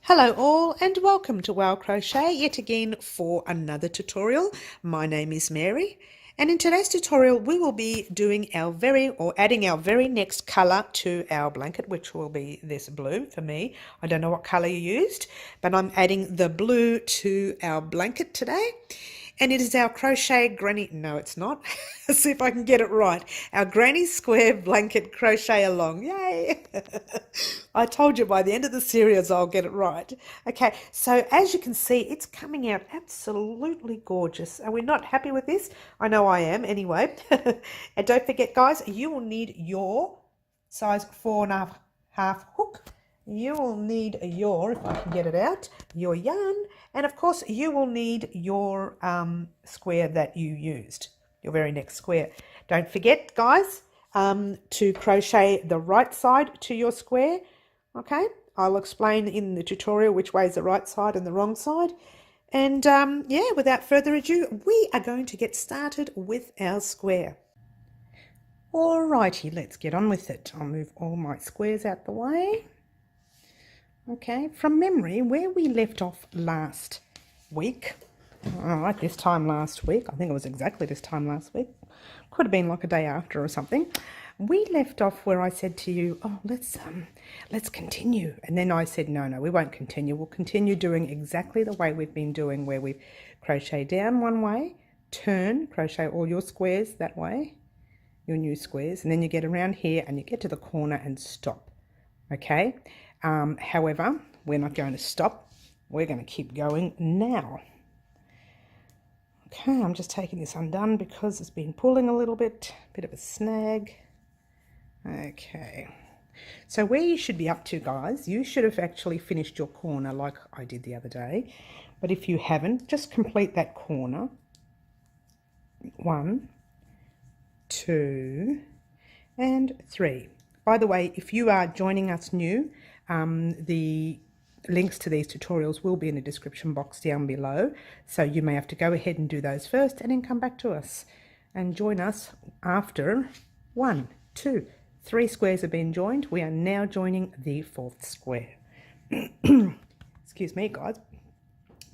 Hello all and welcome to Wow Crochet yet again for another tutorial. My name is Mary and in today's tutorial we will be doing adding our very next colour to our blanket, which will be this blue for me. I don't know what colour you used, but I'm adding the blue to our blanket today. And it is our crochet granny, no it's not, let's see if I can get it right, our granny square blanket crochet along, yay! I told you by the end of the series I'll get it right. Okay, so as you can see, it's coming out absolutely gorgeous. Are we not happy with this? I know I am anyway. And don't forget guys, you will need your size 4.5 hook. You will need your, if I can get it out, your yarn, and of course you will need your square that you used, your very next square. Don't forget guys to crochet the right side to your square. Okay, I'll explain in the tutorial which way is the right side and the wrong side. And yeah, without further ado, we are going to get started with our square. Alrighty, let's get on with it. I'll move all my squares out the way. Okay, from memory, where we left off last week, alright, this time last week, I think it was exactly this time last week, could have been like a day after or something, we left off where I said to you, oh, let's continue. And then I said, no, we won't continue. We'll continue doing exactly the way we've been doing, where we crochet down one way, turn, crochet all your squares that way, your new squares, and then you get around here and you get to the corner and stop. Okay. However, we're not going to stop. We're going to keep going now. Okay, I'm just taking this undone because it's been pulling a little bit of a snag. Okay, so where you should be up to, guys, you should have actually finished your corner like I did the other day. But if you haven't, just complete that corner. 1, 2, and 3. By the way, if you are joining us new, the links to these tutorials will be in the description box down below, so you may have to go ahead and do those first and then come back to us and join us after 1, 2, 3 squares have been joined. We are now joining the 4th square. Excuse me guys,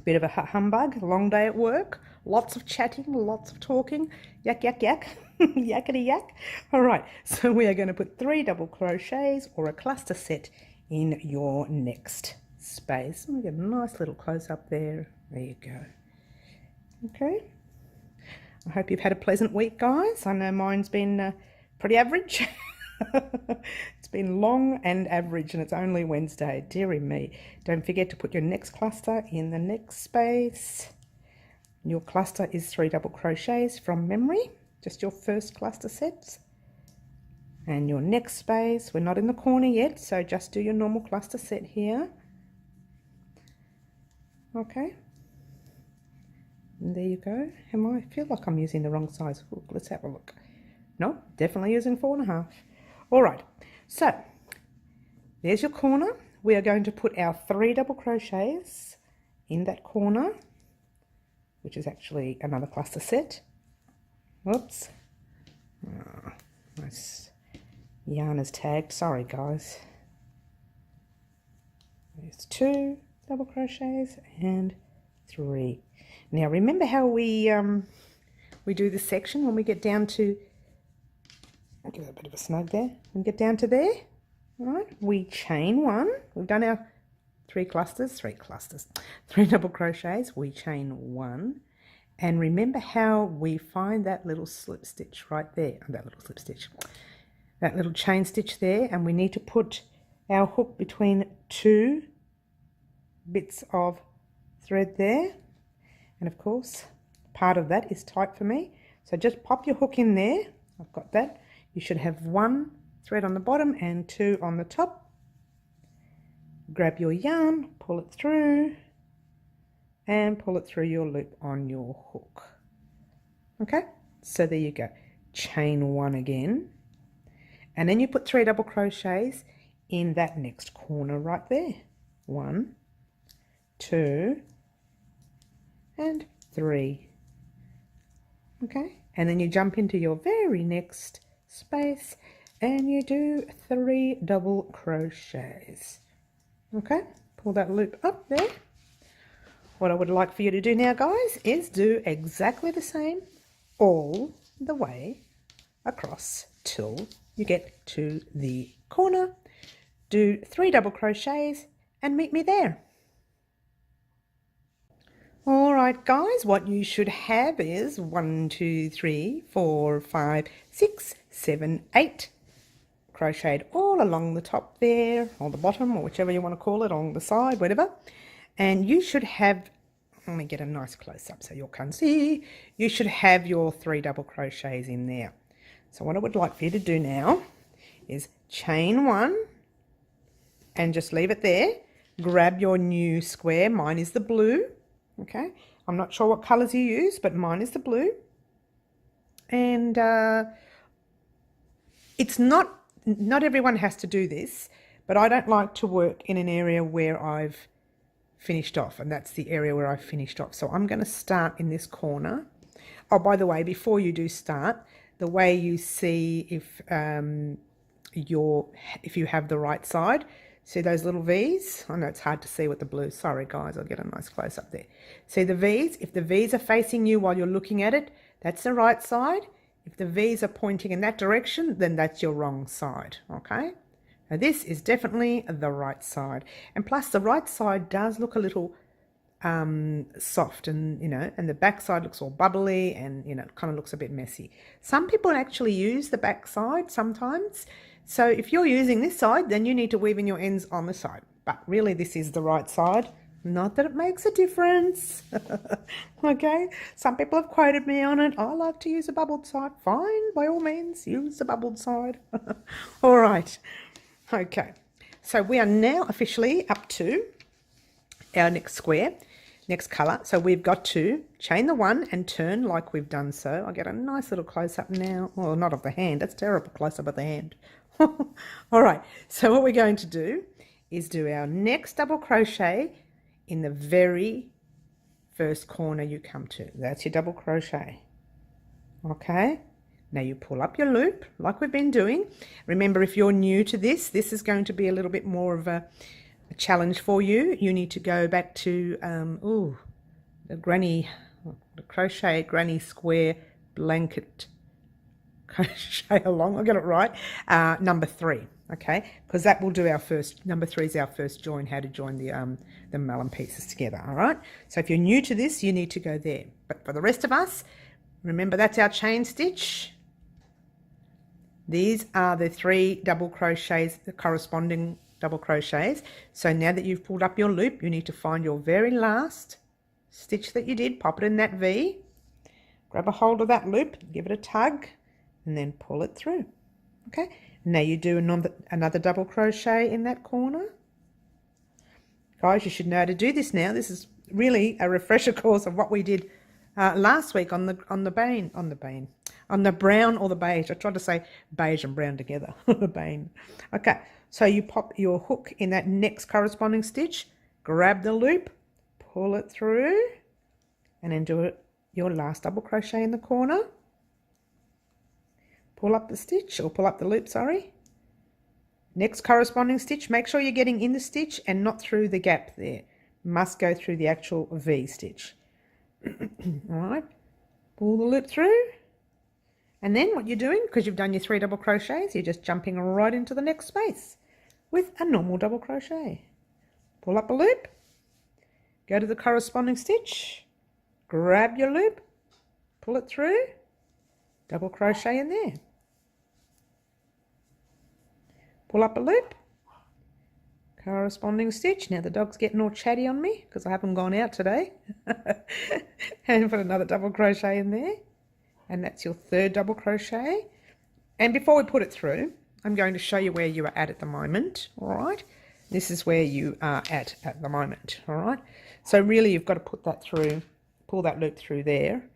bit of a humbug, long day at work, lots of chatting, lots of talking, yak yak yak, yakety yak. All right, so we are going to put 3 double crochets or a cluster set in your next space. Let me get a nice little close up there. There you go. Okay, I hope you've had a pleasant week, guys. I know mine's been pretty average. It's been long and average, and it's only Wednesday. Dearie me. Don't forget to put your next cluster in the next space. Your cluster is 3 double crochets from memory, just your first cluster sets. And your next space, we're not in the corner yet, so just do your normal cluster set here. Okay, and there you go. I feel like I'm using the wrong size hook. Let's have a look. No, definitely using 4.5. All right, so there's your corner. We are going to put our 3 double crochets in that corner, which is actually another cluster set. Whoops. Oh, nice. Yarn is tagged, sorry guys. There's 2 double crochets and 3. Now remember how we do this section when we get down to, I'll give it a bit of a snug there, when we get down to there, right, we chain 1, we've done our 3 double crochets, we chain 1, and remember how we find that little slip stitch right there, that little chain stitch there, and we need to put our hook between 2 bits of thread there, and of course part of that is tight for me, so just pop your hook in there. I've got that. You should have 1 thread on the bottom and 2 on the top. Grab your yarn, pull it through, and pull it through your loop on your hook. Okay, so there you go. Chain 1 again, and then you put 3 double crochets in that next corner right there. 1, 2, and 3. Okay, and then you jump into your very next space and you do 3 double crochets. Okay, pull that loop up there. What I would like for you to do now, guys, is do exactly the same all the way across till you get to the corner. Do 3 double crochets and meet me there. All right, guys, what you should have is 1, 2, 3, 4, 5, 6, 7, 8 crocheted all along the top there, or the bottom, or whichever you want to call it, along the side, whatever. And you should have, let me get a nice close-up so you can see, you should have your 3 double crochets in there. So what I would like for you to do now is chain 1 and just leave it there. Grab your new square. Mine is the blue. Okay, I'm not sure what colors you use, but mine is the blue. And it's not everyone has to do this, but I don't like to work in an area where I've finished off, and that's the area where I've finished off. So I'm going to start in this corner. Oh, by the way, before you do start, the way you see if you have the right side, see those little V's? I know it's hard to see with the blue. Sorry, guys, I'll get a nice close up there. See the V's? If the V's are facing you while you're looking at it, that's the right side. If the V's are pointing in that direction, then that's your wrong side, okay? Now this is definitely the right side. And plus the right side does look a little soft, and and the back side looks all bubbly, and it kind of looks a bit messy. Some people actually use the back side sometimes. So if you're using this side, then you need to weave in your ends on the side. But really this is the right side. Not that it makes a difference. Okay, some people have quoted me on it. I like to use a bubbled side. Fine, by all means, use the bubbled side. All right, okay. So we are now officially up to our next square, next colour. So we've got to chain the 1 and turn like we've done so. I'll get a nice little close-up now. Well, not of the hand. That's terrible close-up of the hand. All right, so what we're going to do is do our next double crochet in the very first corner you come to. That's your double crochet. Okay, now you pull up your loop like we've been doing. Remember, if you're new to this, this is going to be a little bit more of a challenge for you. You need to go back to the Crochet Granny Square Blanket Crochet Along, I got it right, number 3, okay, because that will do our first, number 3 is our first join, how to join the melon pieces together. All right, so if you're new to this, you need to go there. But for the rest of us, remember, that's our chain stitch. These are the 3 double crochets, the corresponding double crochets. So now that you've pulled up your loop, you need to find your very last stitch that you did, pop it in that V, grab a hold of that loop, give it a tug, and then pull it through. Okay, now you do another double crochet in that corner. Guys, you should know how to do this now. This is really a refresher course of what we did last week on the brown or the beige. I tried to say beige and brown together. The bane. Okay, so you pop your hook in that next corresponding stitch, grab the loop, pull it through, and then do your last double crochet in the corner. Pull up the stitch, or pull up the loop, sorry. Next corresponding stitch, make sure you're getting in the stitch and not through the gap there. Must go through the actual V stitch. All right, pull the loop through, and then what you're doing, because you've done your 3 double crochets, you're just jumping right into the next space with a normal double crochet. Pull up a loop, go to the corresponding stitch, grab your loop, pull it through, double crochet in there. Pull up a loop, corresponding stitch. Now the dog's getting all chatty on me because I haven't gone out today. And put another double crochet in there, and that's your 3rd double crochet. And before we put it through, I'm going to show you where you are at the moment. All right, this is where you are at the moment. All right, so really you've got to put that through, pull that loop through there,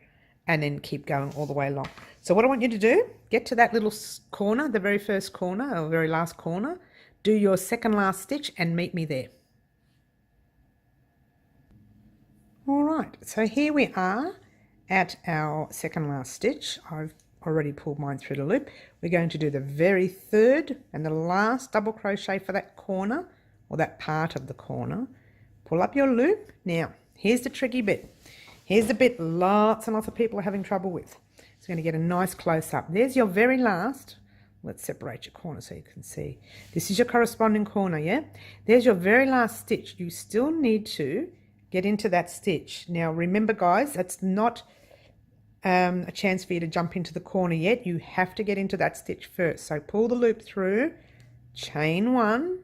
and then keep going all the way along. So what I want you to do, get to that little corner, the very first corner or very last corner, do your 2nd last stitch and meet me there. All right, so here we are at our 2nd last stitch. I've already pulled mine through the loop. We're going to do the very 3rd and the last double crochet for that corner or that part of the corner. Pull up your loop. Now, here's the tricky bit. Here's the bit lots and lots of people are having trouble with. So you're going to get a nice close up. There's your very last. Let's separate your corner so you can see. This is your corresponding corner, yeah? There's your very last stitch. You still need to get into that stitch. Now, remember, guys, that's not a chance for you to jump into the corner yet. You have to get into that stitch first. So pull the loop through, chain 1,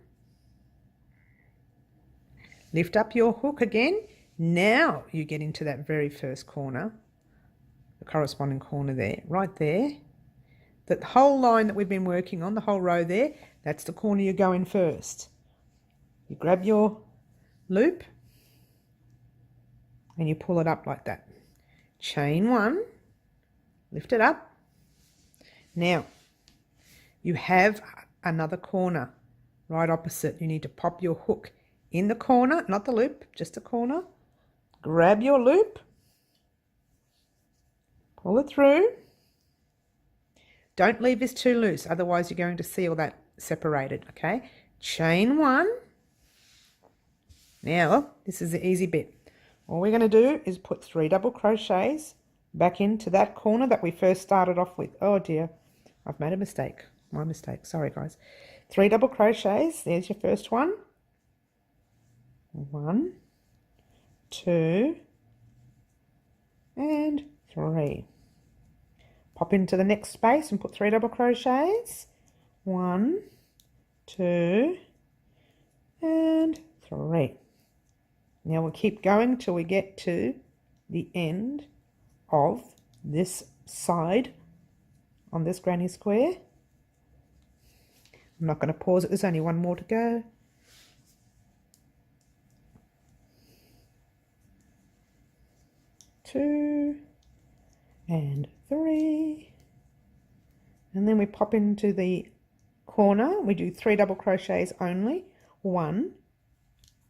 lift up your hook again. Now you get into that very first corner, the corresponding corner there, right there. That whole line that we've been working on, the whole row there, that's the corner you go in first. You grab your loop and you pull it up like that. Chain 1, lift it up. Now you have another corner right opposite. You need to pop your hook in the corner, not the loop, just the corner. Grab your loop, pull it through. Don't leave this too loose, otherwise you're going to see all that separated, okay? Chain 1. Now, this is the easy bit. All we're going to do is put 3 double crochets back into that corner that we first started off with. Oh dear, I've made a mistake. My mistake, sorry guys. 3 double crochets, there's your first one. 1, 2, and 3. Pop into the next space and put 3 double crochets. 1, 2, and 3. Now we'll keep going till we get to the end of this side on this granny square. I'm not going to pause it, there's only one more to go. Two and 3, and then we pop into the corner. We do 3 double crochets only. 1,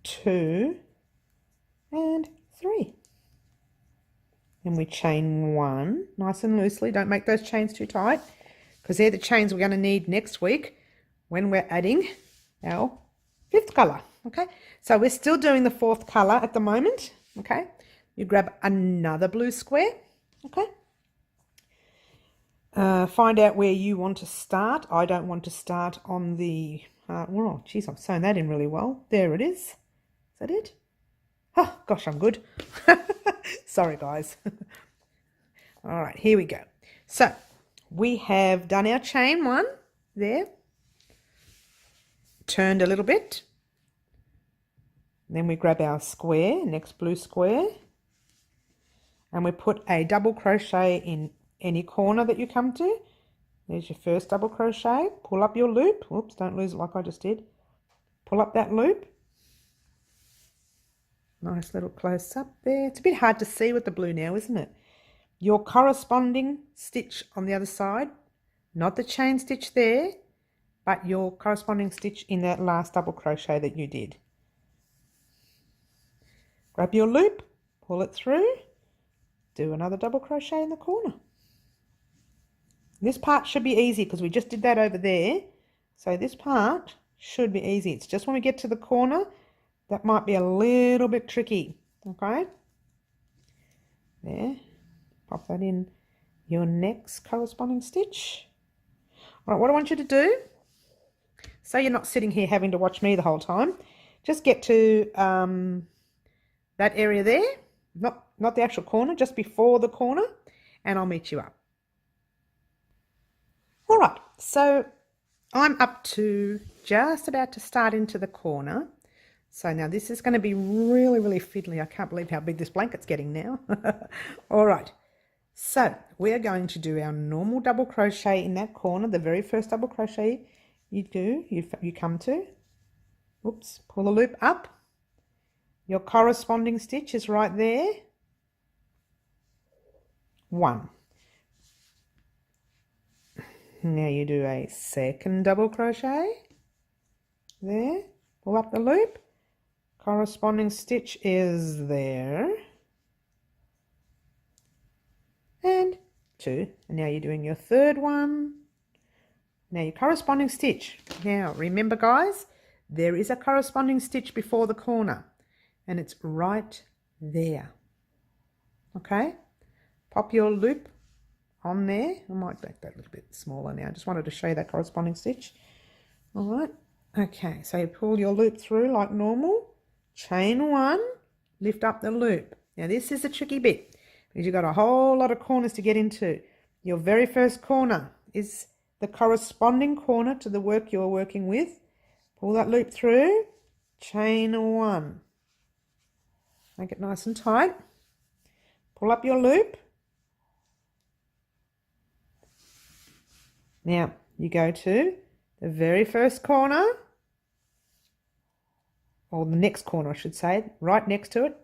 2, and 3. And we chain 1 nice and loosely. Don't make those chains too tight, because they're the chains we're going to need next week when we're adding our 5th colour. Okay, so we're still doing the 4th colour at the moment. Okay, you grab another blue square. Okay, find out where you want to start. I don't want to start on the oh geez, I've sewn that in really well. There it is. Is that it? Oh gosh, I'm good. Sorry guys. All right, here we go. So we have done our chain 1 there, turned a little bit, then we grab our square, next blue square, and we put a double crochet in any corner that you come to. There's your first double crochet. Pull up your loop. Oops, don't lose it like I just did. Pull up that loop. Nice little close up there. It's a bit hard to see with the blue now, isn't it? Your corresponding stitch on the other side, not the chain stitch there, but your corresponding stitch in that last double crochet that you did. Grab your loop, pull it through, do another double crochet in the corner. This part should be easy because we just did that over there. So this part should be easy. It's just when we get to the corner that might be a little bit tricky. Okay, there, pop that in your next corresponding stitch. All right, what I want you to do, so you're not sitting here having to watch me the whole time, just get to that area there, not the actual corner, just before the corner, and I'll meet you up. All right, so I'm up to just about to start into the corner. So now this is going to be really, really fiddly. I can't believe how big this blanket's getting now. All right, so we're going to do our normal double crochet in that corner, the very first double crochet you do, you come to. Oops, pull the loop up. Your corresponding stitch is right there. 1. Now you do a second double crochet there, pull up the loop, corresponding stitch is there, and 2, and now you're doing your third one. Now your corresponding stitch. Now remember guys, there is a corresponding stitch before the corner, and it's right there. Okay, pop your loop on there. I might make that a little bit smaller now. I just wanted to show you that corresponding stitch. All right, okay, so you pull your loop through like normal, chain one, lift up the loop. Now this is the tricky bit because you've got a whole lot of corners to get into. Your very first corner is the corresponding corner to the work you're working with. Pull that loop through, chain one. Make it nice and tight. Pull up your loop. Now you go to the very first corner, or the next corner I should say, right next to it.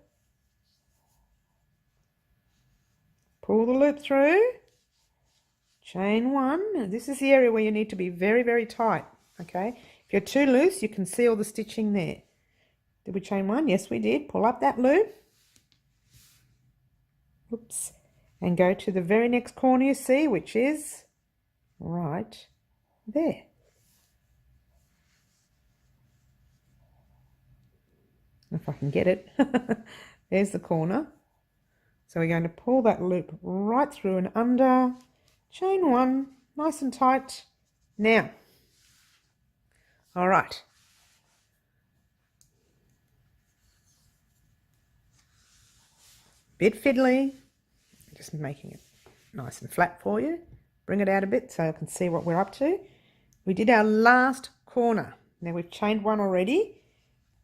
Pull the loop through, chain one. Now, this is the area where you need to be very, very tight, okay? If you're too loose, you can see all the stitching there. Did we chain one? Yes, we did. Pull up that loop. Oops. And go to the very next corner you see, which is right there. If I can get it. There's the corner. So we're going to pull that loop right through and under, chain one, nice and tight. Now, all right. Bit fiddly, just making it nice and flat for you. Bring it out a bit so I can see what we're up to. We did our last corner. Now we've chained one already.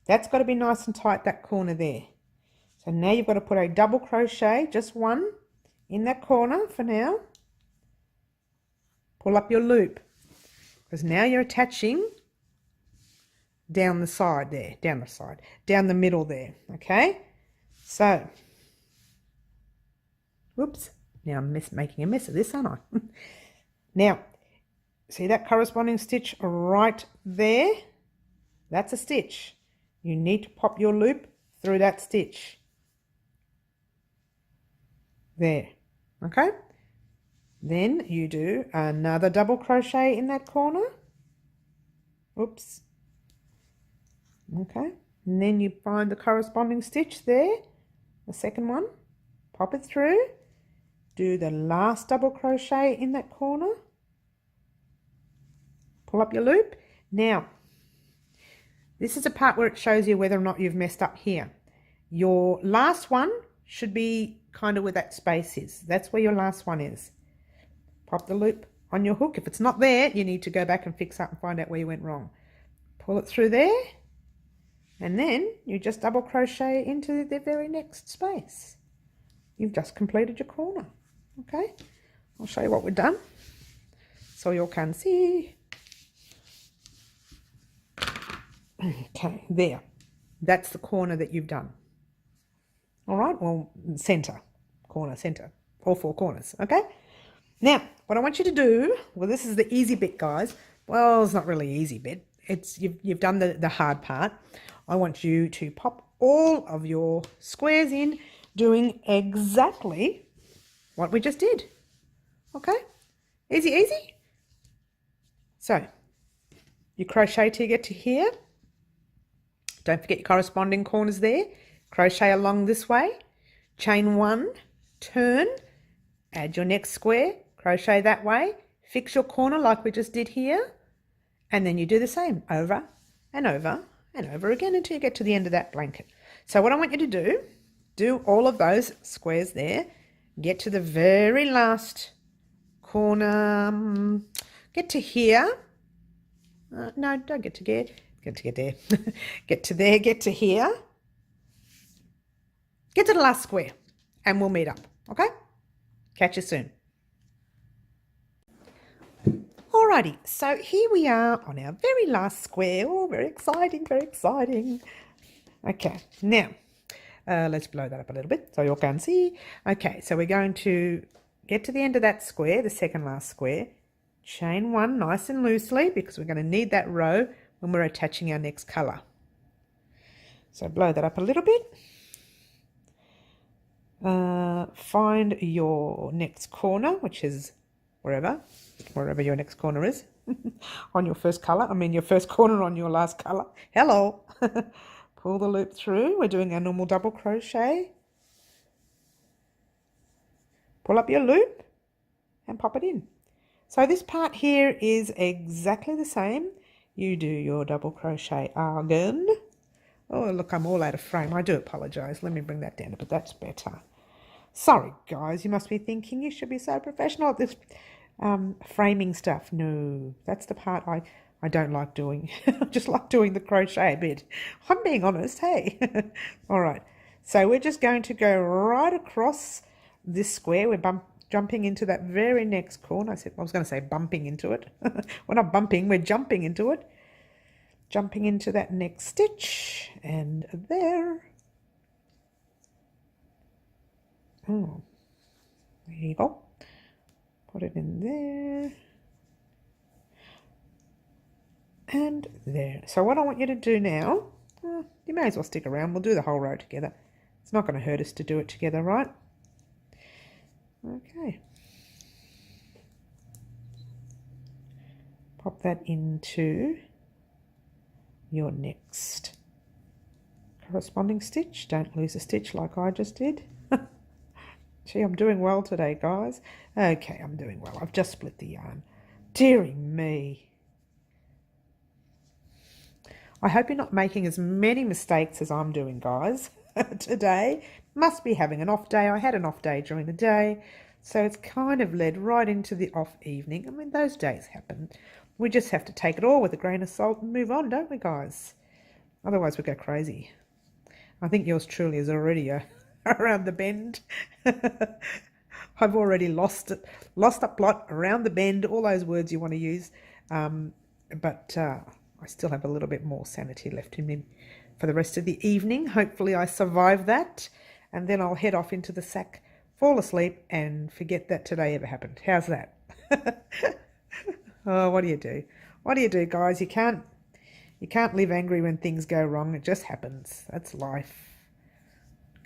That's got to be nice and tight, that corner there. So now you've got to put a double crochet, just one, in that corner for now. Pull up your loop, because now you're attaching down the side there, down the middle there, okay? So, whoops, now I'm making a mess of this, aren't I? Now, see that corresponding stitch right there? That's a stitch. You need to pop your loop through that stitch. There, okay? Then you do another double crochet in that corner. Oops. Okay, and then you find the corresponding stitch there, the second one, pop it through, do the last double crochet in that corner, pull up your loop. Now, this is a part where it shows you whether or not you've messed up here. Your last one should be kind of where that space is. That's where your last one is. Pop the loop on your hook. If it's not there, you need to go back and fix up and find out where you went wrong. Pull it through there, and then you just double crochet into the very next space. You've just completed your corner. Okay, I'll show you what we've done so you all can see. Okay, there. That's the corner that you've done. All right, well, center, corner, center, all four corners, okay? Now, what I want you to do, well, this is the easy bit, guys. Well, it's not really easy bit. It's you've done the hard part. I want you to pop all of your squares in, doing exactly what we just did. Okay? Easy, easy. So, you crochet till you get to here. Don't forget your corresponding corners there. Crochet along this way, chain one, turn, add your next square, crochet that way, fix your corner like we just did here, and then you do the same over and over and over again until you get to the end of that blanket. So what I want you to do all of those squares there, get to the very last corner, get to here. No, don't get to there. Get there. Get to there, get to here. Get to the last square and we'll meet up, okay? Catch you soon. Alrighty, so here we are on our very last square. Oh, very exciting, very exciting. Okay, now, let's blow that up a little bit so you all can see. Okay, so we're going to get to the end of that square, the second last square, chain one nice and loosely because we're going to need that row when we're attaching our next colour. So blow that up a little bit. Find your next corner, which is wherever your next corner is. On your first colour, your first corner on your last colour. Hello. Pull the loop through. We're doing our normal double crochet. Pull up your loop and pop it in. So this part here is exactly the same. You do your double crochet again. Oh, look, I'm all out of frame. I do apologise. Let me bring that down, but that's better. Sorry, guys. You must be thinking you should be so professional at this framing stuff. No, that's the part I don't like doing. I just like doing the crochet bit. I'm being honest, hey. All right. So we're just going to go right across this square. We're jumping into that very next corner. I was going to say bumping into it. We're not bumping, we're jumping into it. Jumping into that next stitch, and there. Oh, there you go. Put it in there. And there. So what I want you to do now, you may as well stick around. We'll do the whole row together. It's not going to hurt us to do it together, right? Okay. Pop that into your next corresponding stitch. Don't lose a stitch like I just did. Gee, I'm doing well today, guys. Okay, I'm doing well. I've just split the yarn. Dearie me. I hope you're not making as many mistakes as I'm doing, guys, today. Must be having an off day. I had an off day during the day, so it's kind of led right into the off evening. Those days happen. We just have to take it all with a grain of salt and move on, don't we, guys? Otherwise, we go crazy. I think yours truly is already around the bend. I've already lost a plot, around the bend, all those words you want to use. But I still have a little bit more sanity left in me for the rest of the evening. Hopefully I survive that, and then I'll head off into the sack, fall asleep, and forget that today ever happened. How's that? Oh, what do you do? What do you do, guys? You can't live angry when things go wrong. It just happens. That's life.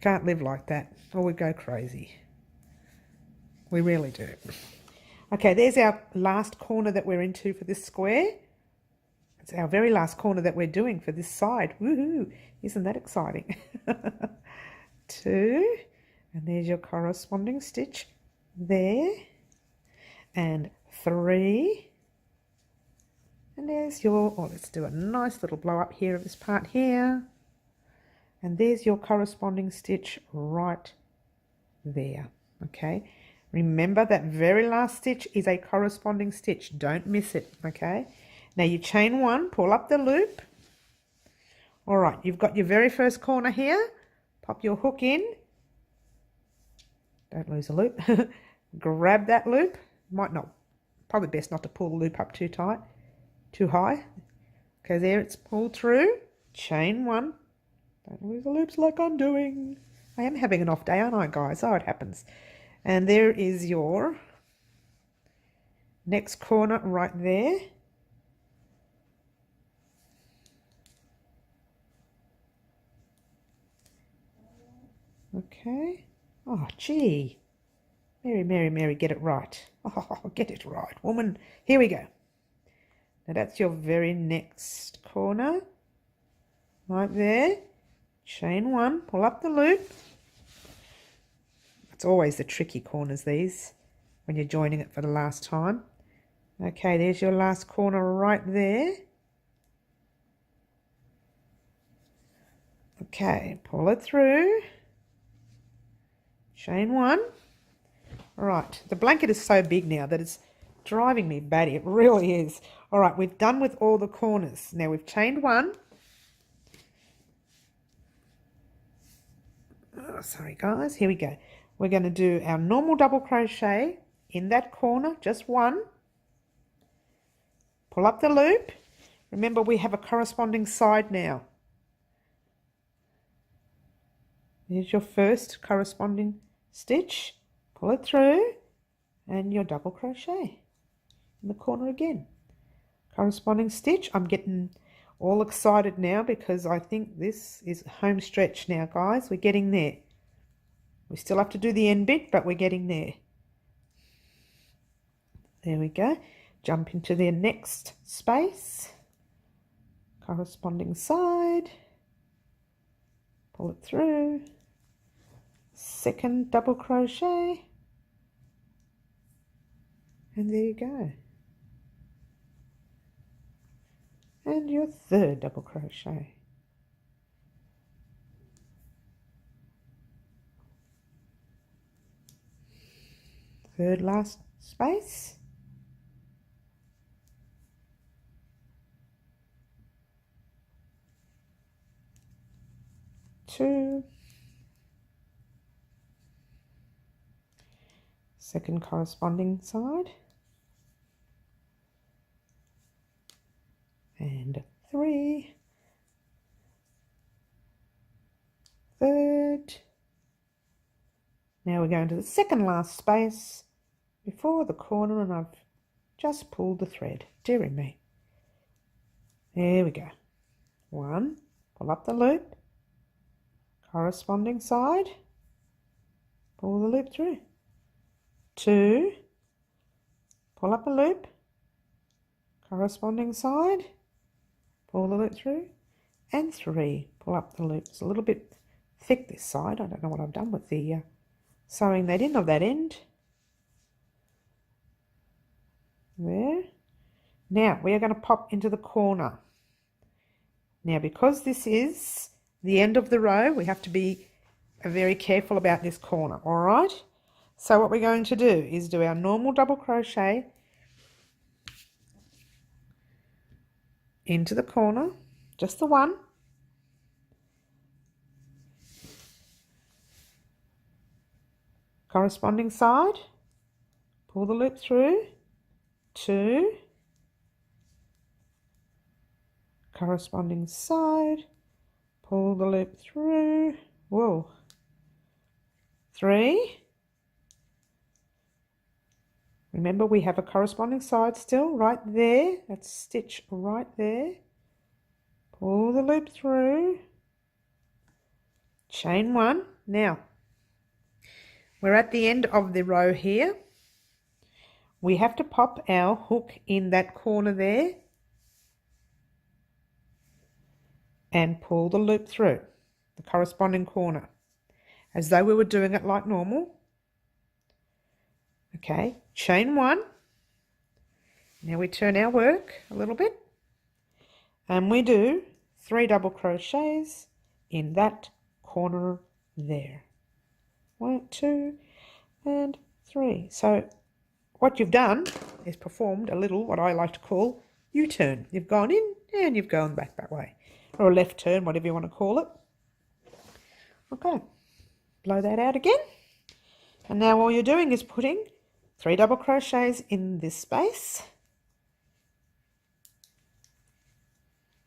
Can't live like that, or we go crazy. We really do. Okay, there's our last corner that we're into for this square. It's our very last corner that we're doing for this side. Woohoo! Isn't that exciting? 2, and there's your corresponding stitch there, and 3. And there's your, let's do a nice little blow up here of this part here. And there's your corresponding stitch right there, okay? Remember that very last stitch is a corresponding stitch. Don't miss it, okay? Now you chain 1, pull up the loop. All right, you've got your very first corner here. Pop your hook in. Don't lose a loop. Grab that loop. Probably best not to pull the loop up too tight. Too high. Okay, there it's pulled through. Chain 1. Don't lose the loops like I'm doing. I am having an off day, aren't I, guys? Oh, it happens. And there is your next corner right there. Okay. Oh, gee. Mary, get it right. Oh, get it right, woman. Here we go. Now that's your very next corner, right there. Chain 1, pull up the loop. It's always the tricky corners, these, when you're joining it for the last time. Okay, there's your last corner right there. Okay, pull it through. Chain 1. All right, the blanket is so big now that it's driving me batty. It really is. All right, we've done with all the corners. Now we've chained 1. Oh, sorry guys, here we go. We're going to do our normal double crochet in that corner, just 1. Pull up the loop. Remember, we have a corresponding side now. Here's your first corresponding stitch. Pull it through and your double crochet in the corner again. Corresponding stitch. I'm getting all excited now because I think this is home stretch now, guys. We're getting there. We still have to do the end bit, but we're getting there. There we go. Jump into the next space, corresponding side, pull it through, second double crochet, and there you go. And your third double crochet. Third last space. Two. Second corresponding side. And three. Third. Now we're going to the second last space before the corner, and I've just pulled the thread. Dearie me. There we go. One, pull up the loop, corresponding side, pull the loop through. Two, pull up a loop, corresponding side, pull the loop through. And three, pull up the loop. It's a little bit thick this side. I don't know what I've done with the sewing that in of that end. There. Now we are going to pop into the corner. Now because this is the end of the row, we have to be very careful about this corner, all right? So what we're going to do is do our normal double crochet into the corner, just the one. Corresponding side, pull the loop through, two, corresponding side, pull the loop through, whoa, three. Remember we have a corresponding side still right there, that's stitch right there, pull the loop through, chain one. Now we're at the end of the row here. We have to pop our hook in that corner there and pull the loop through the corresponding corner as though we were doing it like normal. Okay, chain one. Now we turn our work a little bit and we do 3 double crochets in that corner there. 1, 2 and 3. So what you've done is performed a little what I like to call U-turn. You've gone in and you've gone back that way, or a left turn, whatever you want to call it. Okay, blow that out again. And now all you're doing is putting 3 double crochets in this space,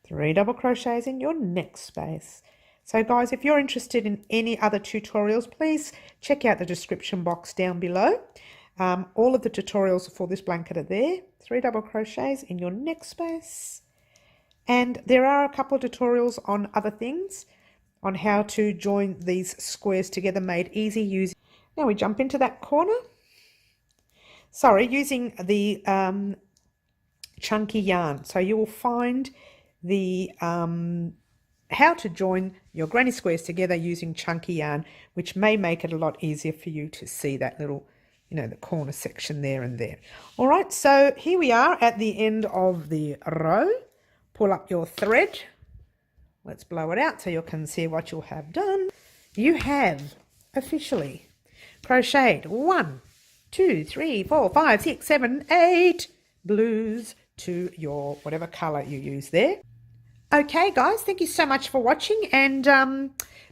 3 double crochets in your next space. So guys, if you're interested in any other tutorials, please check out the description box down below. All of the tutorials for this blanket are there. 3 double crochets in your next space. And there are a couple of tutorials on other things, on how to join these squares together, made easy using. Now we jump into that corner. Sorry, using the chunky yarn. So you will find the how to join your granny squares together using chunky yarn, which may make it a lot easier for you to see that little, you know, the corner section there and there. All right, so here we are at the end of the row. Pull up your thread. Let's blow it out so you can see what you'll have done. You have officially crocheted 1, 2, 3, 4, 5, 6, 7, 8 blues to your whatever colour you use there. Okay guys, thank you so much for watching, and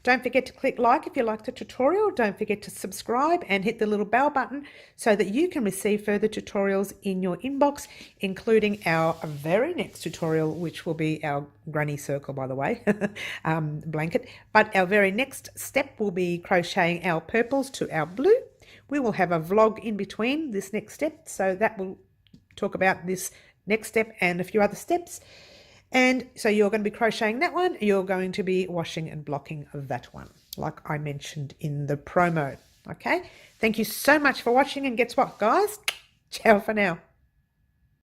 don't forget to click like if you liked the tutorial. Don't forget to subscribe and hit the little bell button so that you can receive further tutorials in your inbox, including our very next tutorial, which will be our granny circle, by the way, blanket. But our very next step will be crocheting our purples to our blue. We will have a vlog in between this next step, so that will talk about this next step and a few other steps. And so you're going to be crocheting that one, you're going to be washing and blocking that one, like I mentioned in the promo. Okay, thank you so much for watching, and guess what guys, ciao for now.